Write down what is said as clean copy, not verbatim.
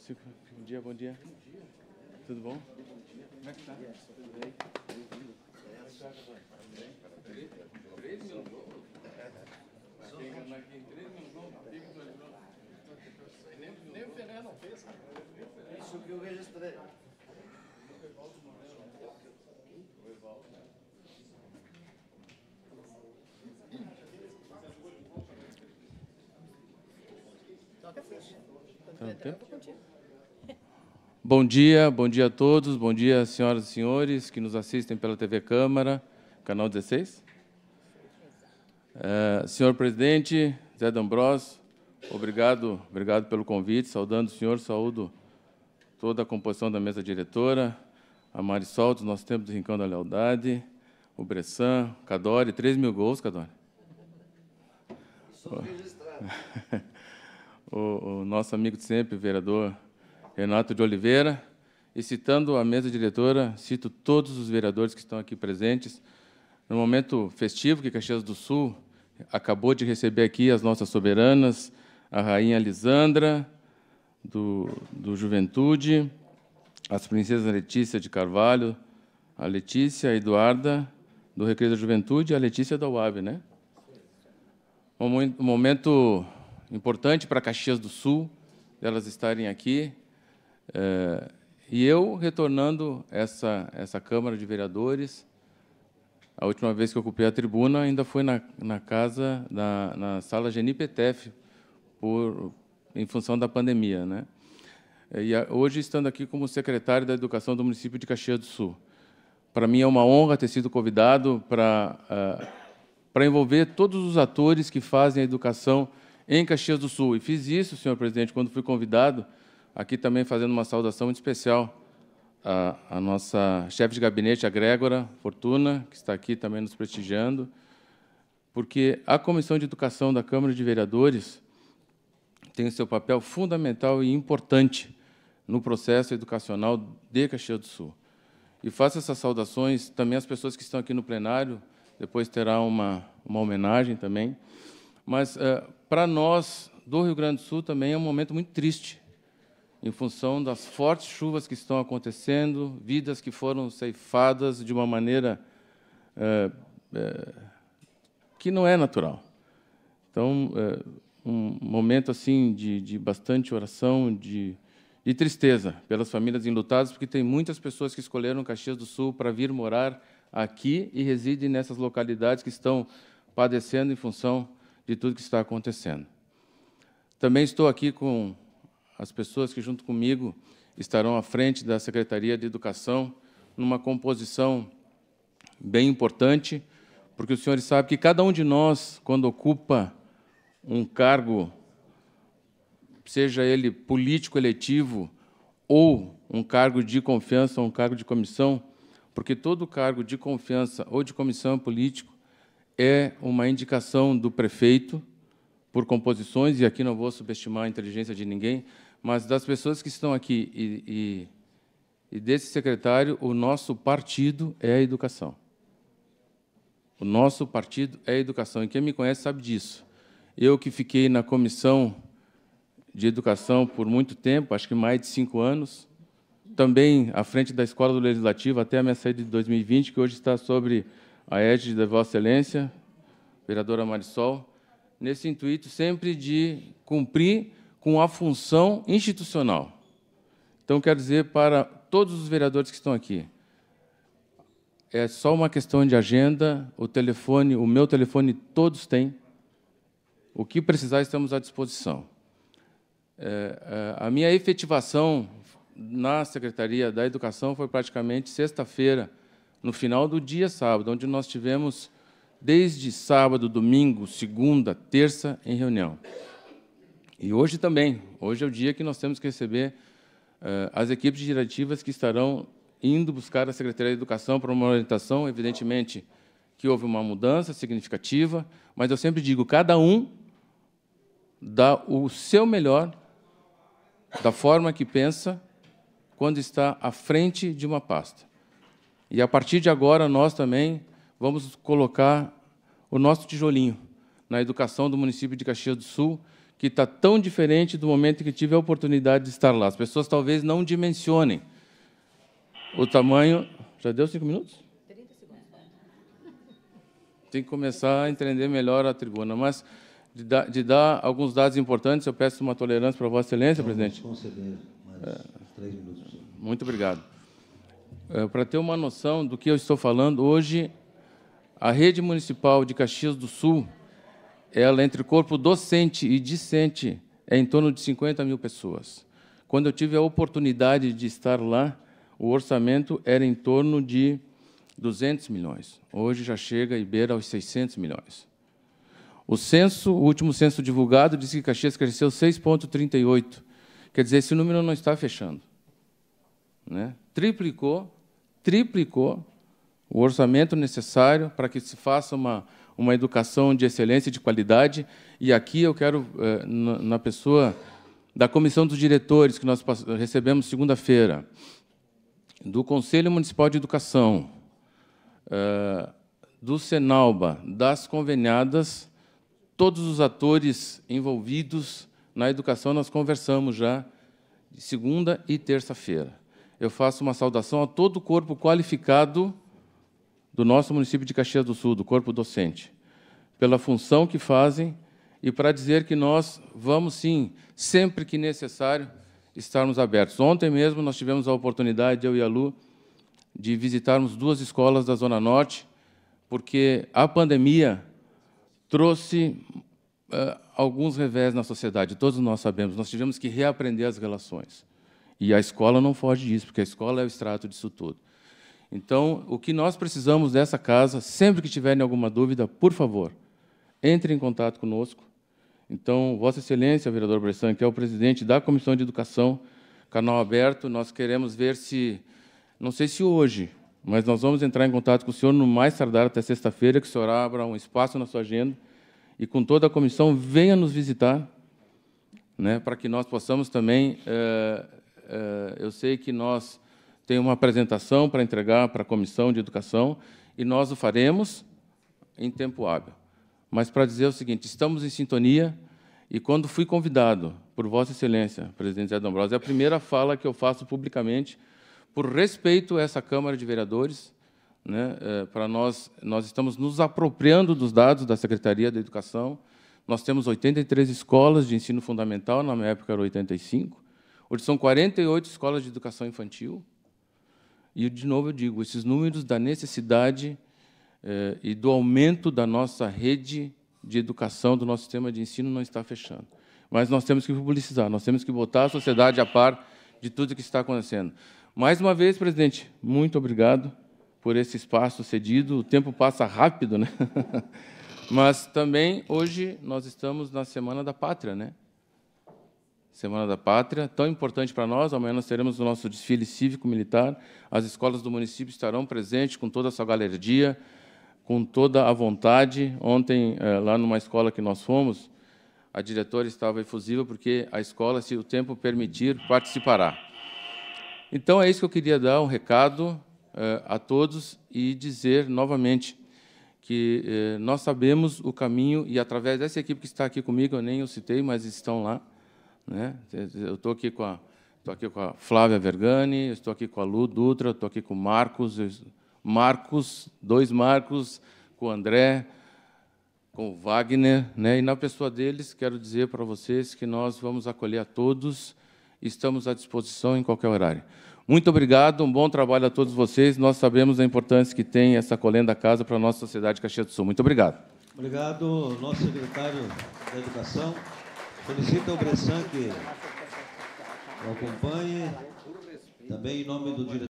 Bom dia, bom dia. Tudo bom? Como é que tá? Tudo bem? Bem-vindo. 3 mil novos? Quem ganhou aqui 3 mil novos? Nem o Fernando não fez, cara. Isso que eu registrei. Bom dia a todos, bom dia, senhoras e senhores que nos assistem pela TV Câmara, canal 16. Senhor presidente, Zé D'Ambrosio, obrigado pelo convite, saudando o senhor, saúdo toda a composição da mesa diretora, a Marisol, dos nossos tempos do Rincão da Lealdade, o Bressan, Cadore, 3 mil gols, Cadore. Sou registrado. O nosso amigo de sempre, vereador Renato de Oliveira, e citando a mesa diretora, cito todos os vereadores que estão aqui presentes, no momento festivo que Caxias do Sul acabou de receber aqui as nossas soberanas, a rainha Lisandra, do Juventude, as princesas Letícia de Carvalho, a Letícia, a Eduarda, do Recreio da Juventude, e a Letícia da UAB, né? Um momento importante para Caxias do Sul, elas estarem aqui, e eu retornando essa Câmara de Vereadores. A última vez que eu ocupei a tribuna ainda foi na casa, na sala Geni Petef, em função da pandemia, né? E hoje, estando aqui como secretário da Educação do município de Caxias do Sul. Para mim é uma honra ter sido convidado para envolver todos os atores que fazem a educação em Caxias do Sul. E fiz isso, senhor presidente, quando fui convidado, aqui também fazendo uma saudação muito especial à nossa chefe de gabinete, a Grégora Fortuna, que está aqui também nos prestigiando, porque a Comissão de Educação da Câmara de Vereadores tem o seu papel fundamental e importante no processo educacional de Caxias do Sul. E faço essas saudações também às pessoas que estão aqui no plenário, depois terá uma homenagem também. Mas, para nós, do Rio Grande do Sul, também é um momento muito triste, em função das fortes chuvas que estão acontecendo, vidas que foram ceifadas de uma maneira que não é natural. Então, um momento assim de bastante oração, de tristeza pelas famílias enlutadas, porque tem muitas pessoas que escolheram Caxias do Sul para vir morar aqui e residem nessas localidades que estão padecendo em função de tudo que está acontecendo. Também estou aqui com as pessoas que, junto comigo, estarão à frente da Secretaria de Educação, numa composição bem importante, porque os senhores sabem que cada um de nós, quando ocupa um cargo, seja ele político eletivo ou um cargo de confiança, ou um cargo de comissão, porque todo cargo de confiança ou de comissão político é uma indicação do prefeito por composições, e aqui não vou subestimar a inteligência de ninguém, mas das pessoas que estão aqui e desse secretário, o nosso partido é a educação. O nosso partido é a educação, e quem me conhece sabe disso. Eu que fiquei na comissão de educação por muito tempo, acho que mais de 5 anos, também à frente da Escola do Legislativo, até a minha saída de 2020, que hoje está sobre a égide da Vossa Excelência, vereadora Marisol, nesse intuito sempre de cumprir com a função institucional. Então, quero dizer para todos os vereadores que estão aqui, é só uma questão de agenda, o telefone, o meu telefone, todos têm. O que precisar, estamos à disposição. A minha efetivação na Secretaria da Educação foi praticamente sexta-feira, no final do dia sábado, onde nós tivemos, desde sábado, domingo, segunda, terça, em reunião. E hoje também. Hoje é o dia que nós temos que receber as equipes diretivas que estarão indo buscar a Secretaria de Educação para uma orientação. Evidentemente que houve uma mudança significativa, mas eu sempre digo, cada um dá o seu melhor, da forma que pensa, quando está à frente de uma pasta. E, a partir de agora, nós também vamos colocar o nosso tijolinho na educação do município de Caxias do Sul, que está tão diferente do momento que tive a oportunidade de estar lá. As pessoas talvez não dimensionem o tamanho... Já deu 5 minutos? 30 segundos. Tem que começar a entender melhor a tribuna, mas de dar alguns dados importantes, eu peço uma tolerância para Vossa Excelência, presidente. Vamos conceder mais 3 minutos. Muito obrigado. Para ter uma noção do que eu estou falando, hoje, a rede municipal de Caxias do Sul, ela, entre corpo docente e discente, é em torno de 50 mil pessoas. Quando eu tive a oportunidade de estar lá, o orçamento era em torno de 200 milhões. Hoje já chega e beira aos 600 milhões. O último censo divulgado, disse que Caxias cresceu 6,38. Quer dizer, esse número não está fechando, né? Triplicou o orçamento necessário para que se faça uma educação de excelência e de qualidade. E aqui eu quero, na pessoa da comissão dos diretores, que nós recebemos segunda-feira, do Conselho Municipal de Educação, do Senalba, das conveniadas, todos os atores envolvidos na educação, nós conversamos já de segunda e terça-feira. Eu faço uma saudação a todo o corpo qualificado do nosso município de Caxias do Sul, do corpo docente, pela função que fazem e para dizer que nós vamos, sim, sempre que necessário, estarmos abertos. Ontem mesmo nós tivemos a oportunidade, eu e a Lu, de visitarmos 2 escolas da Zona Norte, porque a pandemia trouxe alguns revés na sociedade, todos nós sabemos, nós tivemos que reaprender as relações. E a escola não foge disso, porque a escola é o extrato disso tudo. Então, o que nós precisamos dessa casa, sempre que tiverem alguma dúvida, por favor, entre em contato conosco. Então, Vossa Excelência, vereador Bressan, que é o presidente da Comissão de Educação, canal aberto, nós queremos ver se, não sei se hoje, mas nós vamos entrar em contato com o senhor no mais tardar até sexta-feira, que o senhor abra um espaço na sua agenda e, com toda a comissão, venha nos visitar, né, para que nós possamos também... eu sei que nós temos uma apresentação para entregar para a Comissão de Educação e nós o faremos em tempo hábil. Mas para dizer o seguinte, estamos em sintonia e, quando fui convidado por Vossa Excelência, presidente Zé D'Ambrosio, é a primeira fala que eu faço publicamente, por respeito a essa Câmara de Vereadores, né, para nós estamos nos apropriando dos dados da Secretaria da Educação. Nós temos 83 escolas de ensino fundamental, na minha época eram 85, hoje são 48 escolas de educação infantil. E, de novo, eu digo, esses números da necessidade e do aumento da nossa rede de educação, do nosso sistema de ensino, não está fechando. Mas nós temos que publicizar, nós temos que botar a sociedade a par de tudo que está acontecendo. Mais uma vez, presidente, muito obrigado por esse espaço cedido. O tempo passa rápido, né? Mas também, hoje, nós estamos na Semana da Pátria, né? Semana da Pátria, tão importante para nós. Amanhã nós teremos o nosso desfile cívico-militar. As escolas do município estarão presentes com toda a sua galhardia, com toda a vontade. Ontem, lá numa escola que nós fomos, a diretora estava efusiva, porque a escola, se o tempo permitir, participará. Então, é isso que eu queria dar, um recado a todos e dizer novamente que nós sabemos o caminho, e através dessa equipe que está aqui comigo, eu nem o citei, mas estão lá, né? Eu estou aqui com a Flávia Vergani, estou aqui com a Lu Dutra, estou aqui com o Marcos, 2 Marcos, com o André, com o Wagner, né? E, na pessoa deles, quero dizer para vocês que nós vamos acolher a todos e estamos à disposição em qualquer horário. Muito obrigado, um bom trabalho a todos vocês. Nós sabemos a importância que tem essa acolhendo a casa para a nossa sociedade de Caxias do Sul. Muito obrigado. Obrigado, nosso secretário da Educação. Solicito ao Bressan que o acompanhe, também em nome do diretor.